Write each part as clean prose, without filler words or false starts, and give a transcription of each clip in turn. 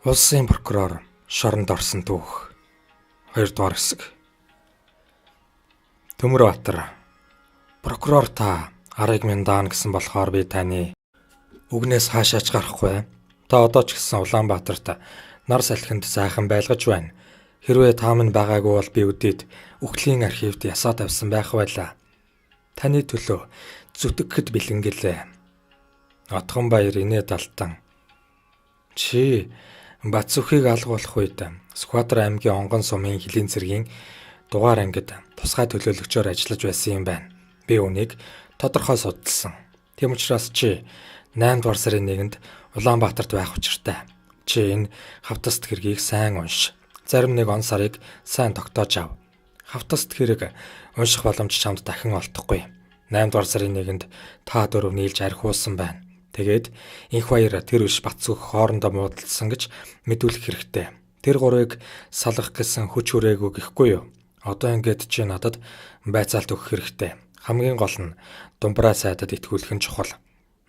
Улсын прокурор шоронд орсон түүх 2 дугаар хэсэг. Төмөрбаатар. Прокурор та арыг минь даана гэсэн болохоор би таны үгнээс хаашаач гарахгүй. Та одоо ч гэсэн Улаанбаатарт нар салхинд сайхан байлгаж байна. Хэрвээ та минь байгаагүй бол би өдөөд Үхлийн архивд ясаа тавьсан байх байлаа. Таны төлөө зүтгэхэд бэлэнгэлээ. Отгонбаяр инээ далтан. Чи Бацүхийг алгуулах үед Сүхбаатар аймгийн Онгон сумын Хилийн цэргийн дугаар ангид тусгай төлөөлөгчөөр ажиллаж байсан юм байна. Би үүнийг тодорхой судалсан. Тийм учраас чи 8 дугаар сарын 1-нд Улаанбаатарт байх учиртай. Чи энэ хавтаст хэргийг сайн унш. Зарим нэг он сарыг сайн тогтоож ав. Хавтаст хэрэг унших боломж чамд дахин олдохгүй. 8 дугаар сарын 1-нд та дөрөв нийлж архиулсан байна. Тэгээд инх баяр тэр биш Бацүх хоорондоо муудалсан гэж мэдүүлэх хэрэгтэй. Тэр гурыг салгах гэсэн хүч хүрээгүй гэхгүй юу? Одоо ингээд чи надад байцаалт өгөх хэрэгтэй. Хамгийн гол нь Думбраа сайдад итгүүлэх нь чухал.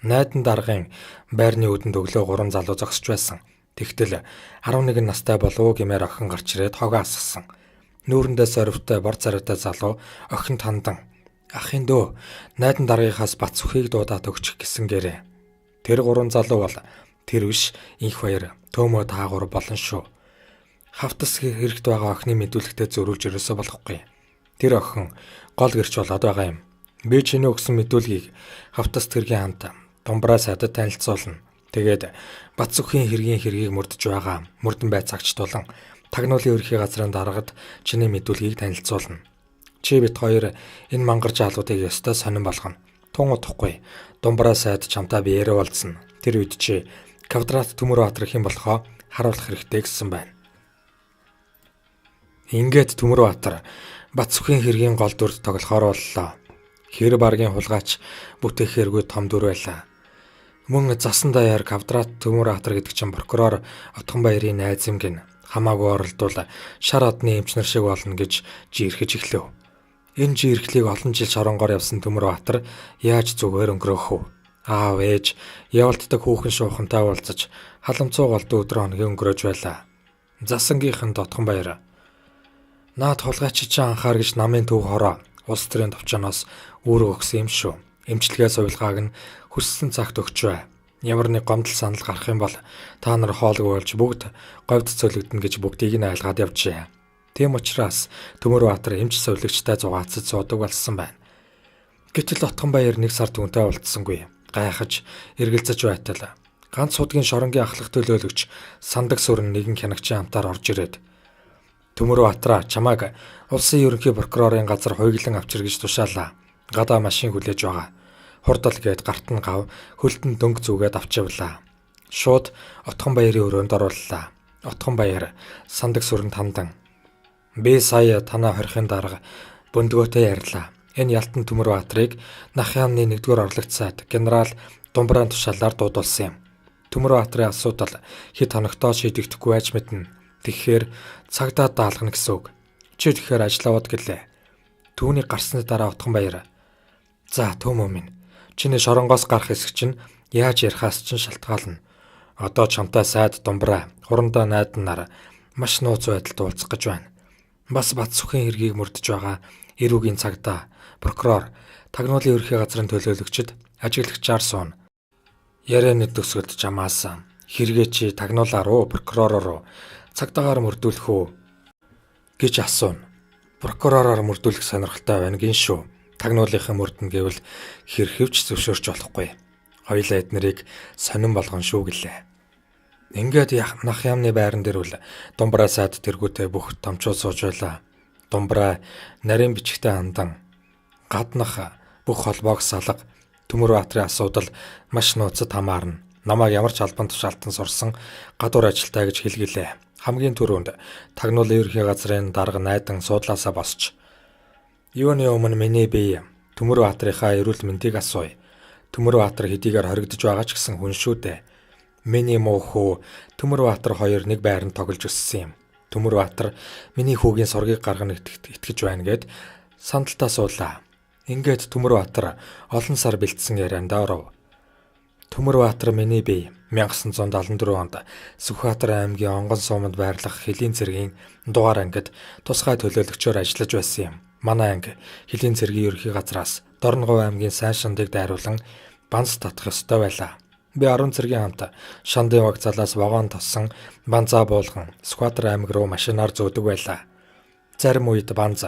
Найдан даргын байрны үдэнд өглөө 3 залуу зогсож байсан. Тэгтэл 11 настай болов гэмээр охин гарч ирээд хогоо асгасан. Нүүрэндээ сорвтой бор царайтай залуу охин тандан "Ахын дөө, найдан даргийнхаас Бацүхийг дуудаад өгчих" гэсэн гэрээ. Тэр 3 залуу бол тэр биш инх баяр Төөмөө таагуур болон шүү. Хавтас хэрэгт байгаа охины мэдүүлэгтээ зөрүүлж өрөөсөө болохгүй. Тэр охин гол гэрч болоод байгаа юм. Би чиний өгсөн мэдүүлгийг хавтас тэргийн хамт Думбраа сайдад танилцуулна. Тэгээд Бацүхийн хэргийг мөрдөж байгаа мөрдөн байцаагч тулан тагнуулын ерхий газрын даргад чиний мэдүүлгийг танилцуулна. Чи бит хоёр энэ мангар жаалуудыг ёстой сонирн болгоно. Тун удахгүй Думбраа сайд чамтай биеэрээ уулзна. Тэр үед чи Квадрат Төмөрбаатар хэм болохоо харуулах хэрэгтэй гэсэн байна. Ингээд Төмөрбаатар Бацүхийн хэргийн гол дүрд тоглохоор боллоо. Хэр баргийн хулгайч бүтээхээргүй том дүр байлаа. Мөн засан даяар Квадрат Төмөрбаатар гэдэг чинь прокурор Отгонбаярын найз юм гин хамаагүй оролдвол шар одны эмчнэр шиг болно гэж жиирхэж эхлэв. Энэ жиирхлийг олон жил шоронгоор явсан Төмөрбаатар яаж зүгээр өнгөрөөх вэ? Аав ээж явалтдаг хүүхэн шуухантай уулзаж халамцуу голдуу өдрөө хоногийн өнгөрөөж байлаа. Засангийнхан Отгонбаяр "Наад хулгайч чинь анхаар гэж намын төв хороо улс төрийн товчоноос үүрэг өгсөн юм шүү. Эмчилгээ сувилгааг нь хүссэн цагт өгчвэ. Ямар нэг гомдол санал гарах юм бол та нар хоолгүй болж бүгд говьд цөлөгдөн гэж бүгдийг нь айлгаад явжээ. Тийм учраас Төмөрбаатар эмч сувилагчтай зугаацаж суудаг болсон байна. Гэтэл Отгонбаяр 1 сар түүнтэй уулзсангүй. Гайхаж эргэлзэж байтал ганц судгийн шоронгийн ахлах төлөөлөгч Сандаг сүрэн нэгэн хянагчийн хамтаар орж ирээд "Төмөрбаатар чамайг улсын ерөнхий прокурорын газар хуйглан авчир гэж тушаалаа. Гадаа машин хүлээж байгаа. Хурдал гээд гарт нь гав хөлтөнд дөнгө зүгээд авчивлаа." Шууд Отгонбаярын өрөөнд орууллаа. Отгонбаяр Сандаг сүрэн тандан "Би сая танаа хорихын дарга бөндгөөтэй ярьлаа. Энэ Ялтан Төмөрбаатарыг нах яамны 1-р орлогч сайд генерал Думбраан тушаалаар дуудулсан юм. Төмөрбаатарын асуудал хэд хоногтоо шийдэгдэхгүй байж мэднэ. Тэгэхээр цагдаа даалгана гэсэн үг. Чи тэгэхээр ажиллаваад гэлээ." Түүний гарсны дараа Отгонбаяр "За Төөмөө минь, чиний шоронгоос гарах хэсэг чинь яаж ярихаас чинь шалтгаална. Одоо чамтай сайд Думбраа, хурандаа найдан нар маш нууц байдалд уулзах гэж байна. Бас Бацүхийн хэргийг мөрдөж байгаа эрүүгийн цагдаа, прокурор, тагнуулын ерхий газрын төлөөлөгчд ажиглагчаар сууна. Ярианы төсөлд чамаас хэрэгээ чи тагнуулаар уу, прокуророор уу, цагдаагаар мөрдүүлэх үү гэж асууна. Прокуророор мөрдүүлэх сонирхолтой байна гин шүү. Тагнуулынхаа мөрдөн гэвэл хэрхэвч зөвшөөрч болохгүй. Хоёулаа эднэрийг сонирн болгон шүү гэлээ. Ингээд нах яамны байран дээр үл Думбраа сайд тэргүүтээ бүх томчууд сууж байлаа. Думбраа нарийн бичгтээ хандан гаднах бүх холбоог салга. Төмөрбаатарын асуудал маш нууцад хамаарна. Намайг ямар ч албан тушаалтан сурсан гадуур ажилтаа гэж хэлгэлээ. Хамгийн түрүүнд тагнуулын ерхий газрын дарга найдан суудлаасаа босч "Юуны өмнө миний бие Төмөрбаатарынхаа эрүүл мэндийг асууя. Төмөрбаатар хэдийгээр хоригдож байгаа ч гэсэн хүн шүү дээ. Миний муу хүү Төмөрбаатар хоёр нэг байранд тоглож өссөн юм. Төмөрбаатар миний хүүгийн сургийг гаргана гэдэгт итгэж байна" гэд сандалтаа суулаа. Ингээд Төмөрбаатар олон сар бэлдсэн яриандаа оров. Төмөрбаатар миний бие 1974 онд Сүхбаатар аймгийн Онгон суманд байрлах Хөлийн цэргийн дугаар ангид тусгай төлөөлөгчөөр ажиллаж байсан юм. Манай анги Хөлийн цэргийн ерөнхий газраас Дорноговь аймгийн сайн шандыг дайруулан банц татах ёстой байлаа. Би 10 цэргийн хамт Шандын вокзалаас вагон тоссон банзаа буулган Сүхбаатар аймаг руу машинаар зөөдөг байлаа. Зарим үед банз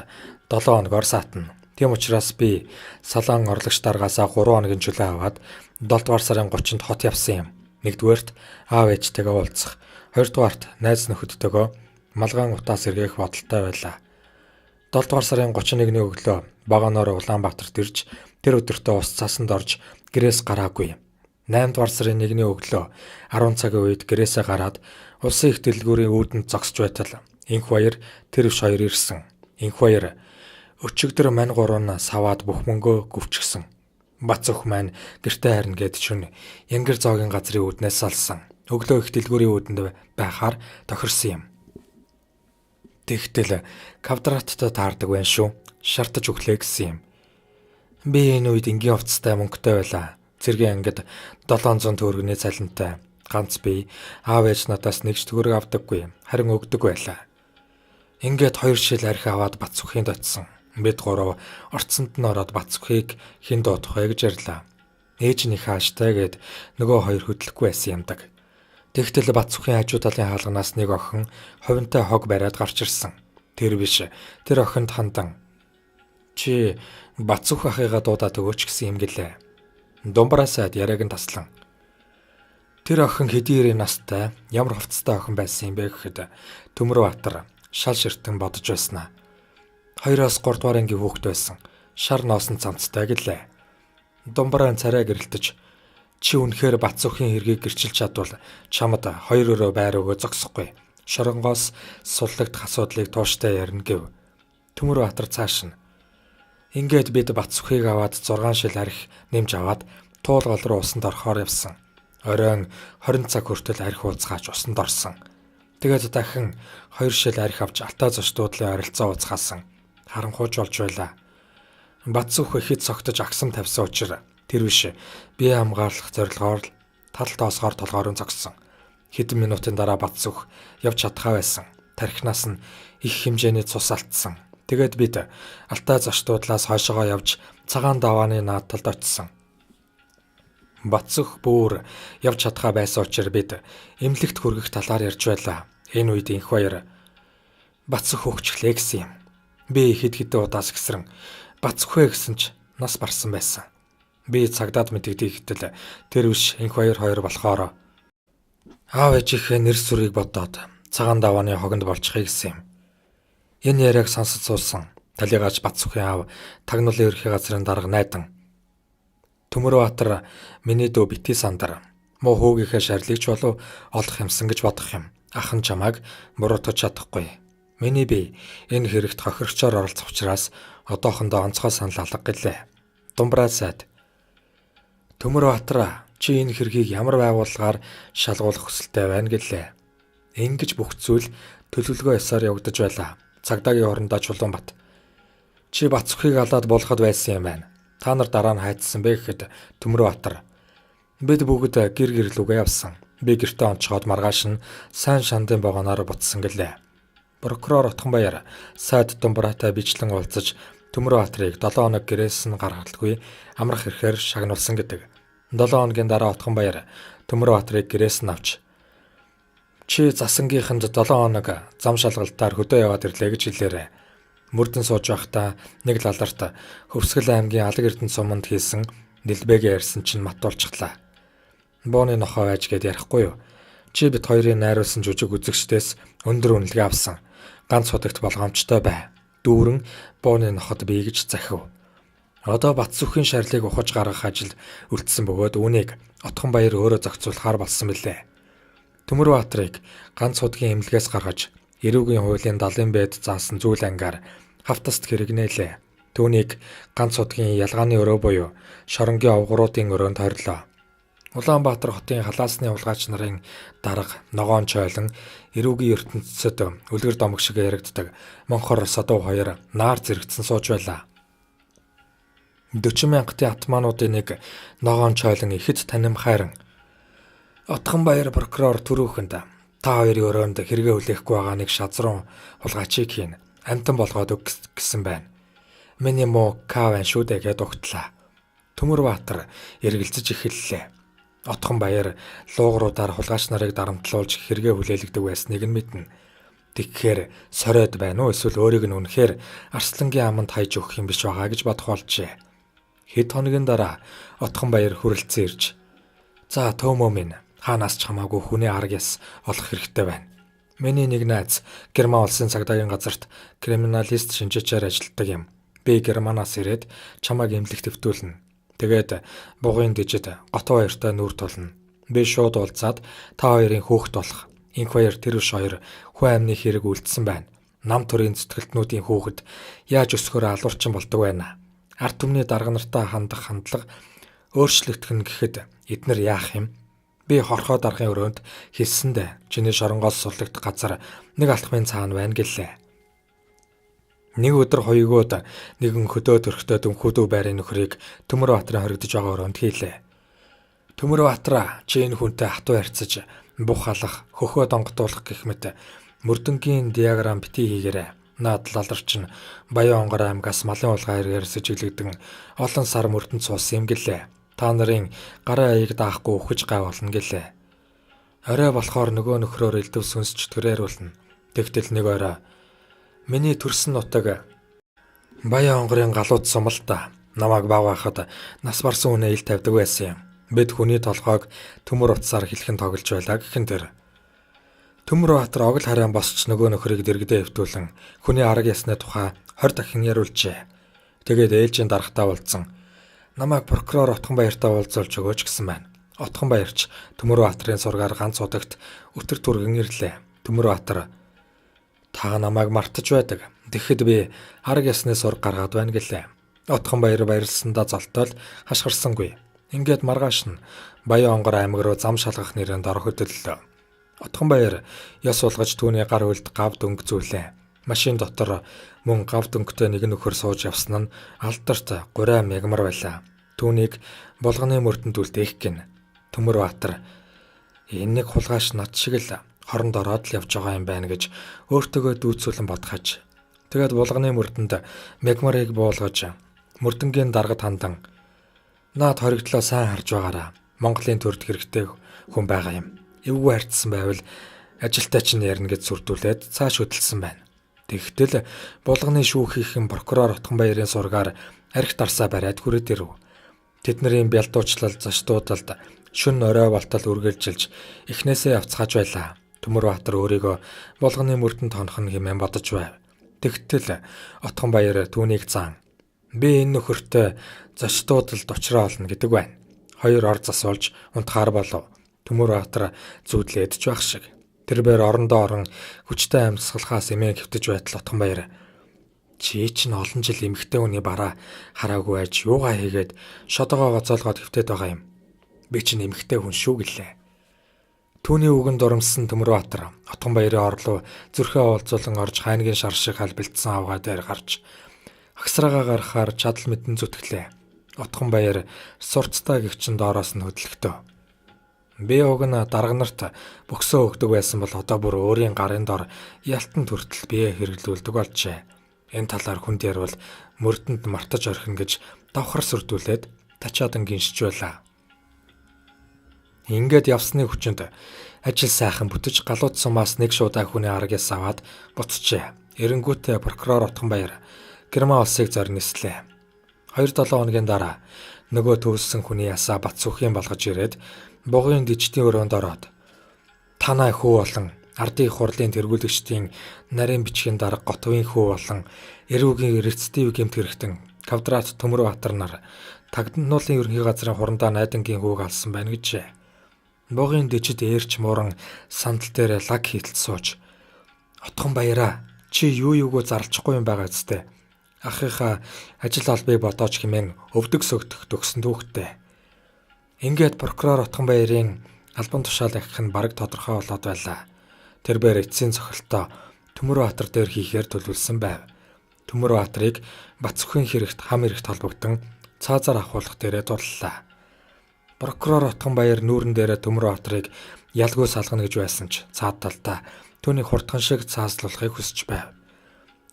7 хоногор саатна. Тийм учраас би салаан орлогч даргаасаа 3 хоногийн чөлөө аваад 7 дугаар сарын 30-нд хот явсан юм. Нэгдүгээрт аав ээжтэйгээ уулзах, хоёрдугаарт найз нөхөдтэйгөө малгайн утаас эргээх бодолтой байлаа. 7 дугаар сарын 31-ний өглөө багааноор Улаанбаатарт ирж тэр өдөртөө ус цасанд орж гэрээс гараагүй. 8 дугаар сарын 1-ний өглөө 10 цагийн үед гэрээсээ гараад улсын их дэлгүүрийн үүдэнд зогсож байтал энх баяр тэр биш хоёр ирсэн. Энх баяр өчигдөр мань гурван саваад бүх мөнгөө гүвчихсэн. Бац өх маань гэртээ харна гэд чүн Янгэр зоогийн газрын үүднээс салсан. Өглөө их дэлгүүрийн үүдэнд байхаар тохирсон юм. Тэгтэл квадраттай таардаг байх шүү. Шартаж өглөө гэсэн юм. Би энэ үед энгийн хувцастай мөнгөтэй байлаа. Цэргийн ангид 700 төгрөгийн цалинтай. Ганц би аав ээж надаас нэгч төгрөг авдаггүй. Харин өгдөг байлаа. Ингээд 2 шил архи аваад Бац үхийн дотсон. Бид гурав орцонд нь ороод Бац үхийг хэн доодох вэ гэж ярьлаа. Ээж нь их хааштай гэд нөгөө хоёр хөдлөхгүй байсан юмдаг. Тэгтэл Бац үхийн хажуу талын хаалганаас нэг охин ховинтой хог бариад гарч ирсэн. Тэр биш. Тэр охинд хандан "Чи Бац үх ахыгаа дуудаад өгөөч" гэсэн юм гэлээ. Думбараа сайд яриаг нь таслан. Тэр охин хэдийн настай ямар хувцастай охин байсан юм бэ гэхэд Төмөрбаатар шал ширтэн бодож байснаа. 2-3 дугаар ангийн хүүхэд байсан. Шар ноосон цамцтай гэлээ. Думбараа царай гэрэлтэж "Чи үнэхээр Бац үхийн хэргийг гэрчилж чадвал чамд 2 өрөө байр өгөө зогсохгүй. Шоронгоос суллагдах асуудлыг тууштай ярина" гэв. Төмөрбаатар цааш нь. Ингээд бид Бац үхийг аваад 6 шил архи нэмж аваад туулгал руу усанд орохоор явсан. Оройн 20 цаг хүртэл архи ууцгаач усанд орсон. Тэгээд дахин 2 шил архи авч алтай зочдуудлын ойролцоо ууцгаасан. Харанхууж болж байлаа. Бац үх ихэд цогтож агсам тавьсан учраас тэр биш. Би хамгаалах зорилгоор тал тоосгоор толгойрон зогссон. Хэдэн минутын дараа Бац үх явж чадхаа байсан. Тархинаас нь их хэмжээний цус алдсан. Тэгээд бид алтай зочдуудлаас хойшоогоо явж цагаан давааны наад талд очсон. Бац үх бүр явж чадхаа байсан учраас бид эмнэлэгт хүргэх талаар ярьж байлаа. Энэ үед энх баяр "Бац үх өгчлээ" гэсэн юм. Би хэд хэдэн удаас гисрэн "Бац үхэ" гэсэн ч нас барсан байсан. Би цагдаад мэдэгдэх гэтэл тэр биш энх баяр хоёр болохоор аав ээжийнхээ нэр сүрийг бодоод цагаан давааны хогонд болчихъя гэсэн юм. Энэ яриаг сонсож суусан талигаач Бац үхийн аав тагнуулын ерхий газрын дарга найдан Төмөрбаатар миний дүү бити сандар муу хүүгийнхээ шарлигч болов олох юмсан гэж бодох юм. Ах нь чамайг буруутгаж чадахгүй. Миний бие энэ хэрэгт хохирогчоор оролцох учраас одоохондоо онцгой санал алга гэлээ. Думбраа сайд. Төмөрбаатар чи энэ хэргийг ямар байгууллагаар шалгуулах хүсэлтэй байна гэлээ. Ингэж бүх зүйл төлөвлөгөө ёсоор явагдаж байлаа. Цагдаагийн орондоо Чулуунбат. Чи Бац үхийг алаад болоход байсан юм байна. Та нар дараа нь хайцсан бэ гэхэд Төмөрбаатар. Бид бүгд гэр гэрлүүгээ явсан. Би гэртээ онцгоод маргааш нь сайн шандын богоноор бутсан гэлээ. Прокурор Отгонбаяр сайд Думбраатай бичлэн уулзаж Төмөрбаатарыг 7 хоног гэрээс нь гаргалтгүй амрах эрхээр шагнуулсан гэдэг. 7 хоногийн дараа Отгонбаяр Төмөрбаатарыг гэрээс нь авч "Чи засангийнханд 7 хоног зам шалгалтаар хөдөө яваад ирлээ" гэж хэлээрэ. Мөрдөн сууж байхдаа нэг лаларт Хөвсгөл аймгийн Алаг Эрдэнэ суманд хийсэн нэлбэгээ ярьсан чинь матуулчихлаа. Бууны нохоо байж гээд ярихгүй юу? Чи бид хоёрын найруулсан жүжиг үзэгчдээс өндөр үнэлгээ авсан. Ганц удагт болгоомжтой бай. Дүүрэн бууны ноход бий гэж захив. Одоо Бац үхийн шарлыг ухаж гаргах ажилд үлдсэн бөгөөд үүнийг Отгонбаяр өөрөө зохицуулахаар болсон билээ. Төмөрбаатарыг ганц удгийн эмнэлгээс гаргаж эрүүгийн хуулийн 70 бэд заасан зүйл ангаар хавтаст хэрэгнээлээ. Түүнийг ганц удгийн ялгааны өрөө буюу шоронгийн овгоруудын өрөөнд хорилоо. Улаанбаатар хотын халаасны улгаач нарын дарга ногоон чойлон эрүүгийн ертөнцөд үлгэр домог шиг яригддаг Монхор Содов хоёр наар зэрэгцэн сууж байлаа. 40,000 атмаануудын нэг ногоон чойлон ихэд танимхайран Отгонбаяр прокурор түрүүхэнд та хоёрын өрөөнд хэрэгэ хүлээхгүй байгаа нэг шазруу хулгайчийг хийн амтан болгоод өг гэсэн байна. Миний муу каван шүү дээ гэд угтлаа. Төмөрбаатар эргэлзэж эхэллээ. Отгонбаяр луугруудаар хулгайч нарыг дарамтлуулж хэрэгэ хүлээлгдэг байсныг нь мэднэ. Тэгэхээр сориод байна уу эсвэл өөрийг нь үнэхээр Арслангийн аманд хайж өгөх юм биш байгаа гэж бодох болжээ. Хэд хоногийн дараа Отгонбаяр хүрэлцэн ирж "За төөмөө минь хаанаас ч хамаагүй хүний арга яс олох хэрэгтэй байна. Миний нэг найз Герман улсын цагдаагийн газарт криминалист шинжээчээр ажилладаг юм. Би Германаас ирээд чамайг эмнэлэгт нэвтүүлнэ. Тэгээд бугын дижид готоо хоёртой нүүр тулна. Би шууд уулзаад та хоёрын хүүхэд болох инх баяр тэр биш хоёр хүн амны хэрэг үлдсэн байна. Нам төрийн зүтгэлтнүүдийн хүүхэд яаж өсгөхөөр алуурчин болдог байна. Ард түмний дарга нартай хандах хандлага өөрчлөгдөх нь гэхэд эднэр яах юм? Би хорхоо даргын өрөөнд хэлсэндээ чиний шоронгоос суллагдах газар нэг алтхмын цаана байна гэлээ. Нэг өдөр хоёгоод нэгэн хөдөө төрхтөө дөнхөдөө байрын нөхрийг Төмөрбаатарын хоригдож байгаа өрөөнд хийлээ. Төмөрбаатараа чи энэ хүнтэй хатуу харьцаж бух халах, хөхөө донготуулах гэх мэт мөрдөнгийн диаграм битгий хийгээрэй. Наад лаларчин Баян онгор аймгаас малын улгаан хэрэгээр сэжиглэгдэн олон сар мөрдөнд суусан юм гэлээ. Та нарын гарын аяыг даахгүй үхэж гай болно гэлээ. Орой болохоор нөгөө нөхрөөр элдв сүнсч төрөөруулнө. Тэгтэл нэг орой миний төрсөн нутаг Баян онгорын галууд сумалта намайг бав байхад нас барсан үнэ ил тавьдаг байсан юм. Бид хүний толгойг төмөр утсаар хэлхэн тоглож байлаа гэхэн тэр. Төмөрбаатар огл харайн босч нөгөө нөхрийг дэргэдээ хэвтүүлэн хүний арга ясны тухай 20 дахин яриулжээ. Тэгээд ээлжийн дарагтаа уулзсан. Намайг прокурор Отгонбаяртай уулзуулж өгөөч гэсэн байна. Отгонбаярч Төмөрбаатарын сургаар ганц удагт өтөр түргэн ирлээ. Төмөрбаатар та намайг мартаж байдаг. Тэгэхэд би арга ясны сураг гаргаад байна гэлээ. Отгонбаяр баярлсандаа золтоол хашгирсангүй. Ингээд маргааш нь Баян онгор аймаг руу зам шалгах нэрээр дор хөдөллөө. Отгонбаяр яс суулгаж түүний гар үлд гав дөнгө зүүлээ. Машин дотор мөн гав дөнгөтэй нэг нөхөр сууж явсан нь алдарт гурайм ягмар байлаа. Түүнийг булганы мөрдөнд үлдээх гин. Төмөрбаатар энэ нэг хулгайч над шиг л хоронд ороод л явж байгаа юм байна гэж өөртөөгөө дүүцүүлэн бодхож. Тэгээд булганы мөрдөнд мягмарыг буулгаж мөрдөнгийн даргад хандан наад хоригдлоо сайн харж байгаараа. Монголын төрд хэрэгтэй хүн байгаа юм. Эвгүй харьцсан байвал ажилтаа чинь ярина гэж сүрдүүлээд цааш хөдөлсөн байна. Тэгтэл булганы шүүхийн прокурор Отгонбаярын сургаар архи дарсаа бариад хүрээд ирв. Тэдний бялдуучлал заштуудалд шүн орой болтол үргэлжилж эхнээсээ явцгааж байлаа. Төмөрбаатар өөрийгөө булганы мөрдөнд хонох нь хэмээн бодож байв. Тэгтэл Отгонбаяр түүнийг заан. Би энэ нөхөртөө заштуудалд учраа олно гэдэг байна. Хоёр ор засуулж унтахаар болов. Төмөрбаатар зүудлээд ч байх шиг. Тэр бээр орондоо орон хүчтэй амьсгалахаас эмээ хэвтэж байтал Отгонбаяр чи чинь олон жил эмэгтэй хүний бараа хараагүй аж юугаа хийгээд шодогоо гоцоолгоод хэвтээд байгаа юм. Би чинь эмэгтэй хүн шүү гэлээ. Түүний үгэнд дурамсан Төмөрбаатар Отгонбаярын орлоо зүрхээ уулзуулан орж хайнгийн шар шиг халбилдсан авгаа дээр гарч агсраагаа гарахаар чадал мэдэн зүтгэлээ. Отгонбаяр сурцтай гихчин доороос нь хөдлөктөө. Би уг нь дарга нарт бөксөө өгдөг байсан бол одоо бүр өөрийн гарын дор ялтан төртөл бие хэрэглүүлдэг болжээ. Энэ талаар хүнд ярил мөрдөнд мартаж орхино гэж давхар сүрдүүлээд тачаадан гиншиж байлаа. Ингээд явсны хүчинд ажил сайхан бүтэж галууд сумаас нэг шуудаа хүний аргаас аваад буцжээ. Эренгүүтээ прокурор Отгонбаяр Герман улсыг зорнислээ. 2-7 хоногийн дараа нөгөө төвлсөн хүний ясаа бат сүхийн болгож ирээд бугын диждийн өрөөнд ороод танай хүү болон ардын их хурлын тэргүүлэгчдийн нарийн бичгийн дарга готвын хүү болон эрүүгийн рецидив гэмт хэрэгтэн Квадрат Төмөрбаатар нар Тагнуулын ерөнхий газрын хурандаа найдангийн хүүг алсан байна гэжээ. Бугын дижид ээрч мууран сандал дээр лаг хийтэл сууж Отгонбаяра чи юугөө зарлчихгүй юм байгаа зү. Ахыхаа ажил албыг бодооч хэмээн өвдөг сөгдөх төгсөн түүхтэй. Ингээд прокурор Отгонбаярын албан тушаал ахих нь бараг тодорхой болоод байлаа. Тэр бээр эцсийн цохилтоо Төмөрбаатар дээр хийхээр төлөвлөсөн байв. Төмөрбаатарыг Бацөхийн хэрэгт хам хэрэгт холбогдсон цаазаар ахуулах дээрээ дуллаа. Прокурор Отгонбаяр нүүрэн дээрээ Төмөрбаатарыг ялгүй салгана гэж байсан ч цаад талдаа түүнийг хурдхан шиг цааслуулахыг хүсэж байв.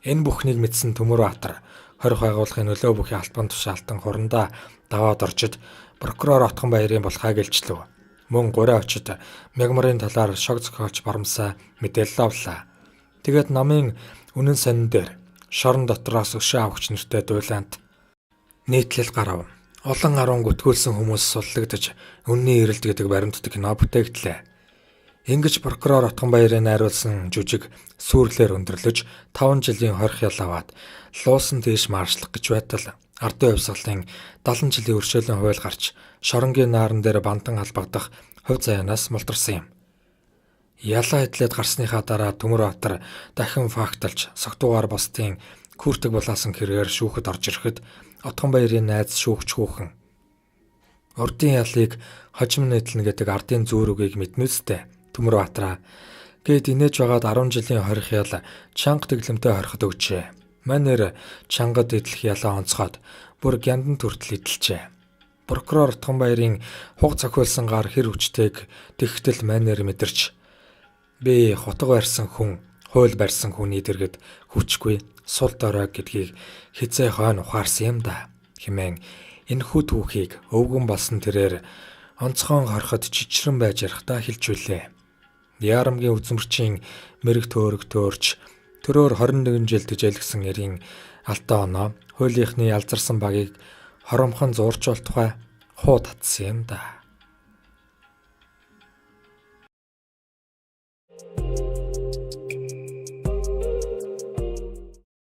Энэ бүхнийг мэдсэн Төмөрбаатар 20 байгууллагын нөлөө бүхий албан тушаалтан хурандаа даваад орчид прокурор Отгонбаярын булхайг илчлэв. Мөн гурай очид мягмарын талаар шог зохиолч барамсаа мэдээлэл авлаа. Тэгээд намын үнэн сонин дээр шорон дотроос өшөө авахч нэртэй дуйлаант нийтлэл гарав. Олон гаруун гүтгүүлсэн хүмүүс суллагдаж үнний эрэлт гэдэг баримтдаг кино бүтээгдлээ. Ингэж прокурор Отгонбаярыг найруулсан жүжиг сүүрлээр өндөрлөж 5 жилийн хорих ял аваад луусан тийш маршлах гэж байтал ардын хувьсгалын 70 жилийн өршөөлийн хууль гарч шоронгийн нааран дээр бантан албагдах хувь заяанаас мултарсан юм. Ялаа эдлээд гарсныхаа дараа Төмөрбаатар дахин факталж согтуугаар бусдын күртэг булаасан хэрэгээр шүүхэд орж ирэхэд Отгонбаярын найз шүүгч хүүхэн урдын ялыг хожим нэтлэн гэдэг ардын зүүрүүгийг мэднүстэй Төмөрбаатараа гээд инээж байгаад 10 жилийн хорих ял чанга тэглэмтэй хориход өгчээ. Манер чангад идэх ялаа онцгоод бүр гяндан төртөл идэлжээ. Прокурор Отгонбаярын хуг цохиулсан гар хэр хүчтэйг тэгтэл манер мэдэрч би хутга барьсан хүн, хууль барьсан хүний дэргэд хүчгүй сул дорой гэдгийг хизээ хойно ухаарсан юм да хэмээн энэхүү түүхийг өвгөн болсон тэрээр онцгой хорхот чичрэн байж ярихдаа хэлжүүлээ. Яарамгийн үзмэрчийн мэрэг төөрөгтөөрч төрөөр 21 жил тэжээлгсэн эрийн алтаа оноо хуулийнхны алзарсан багийг хоромхон зуурчвал тухай хуу татсан юм да.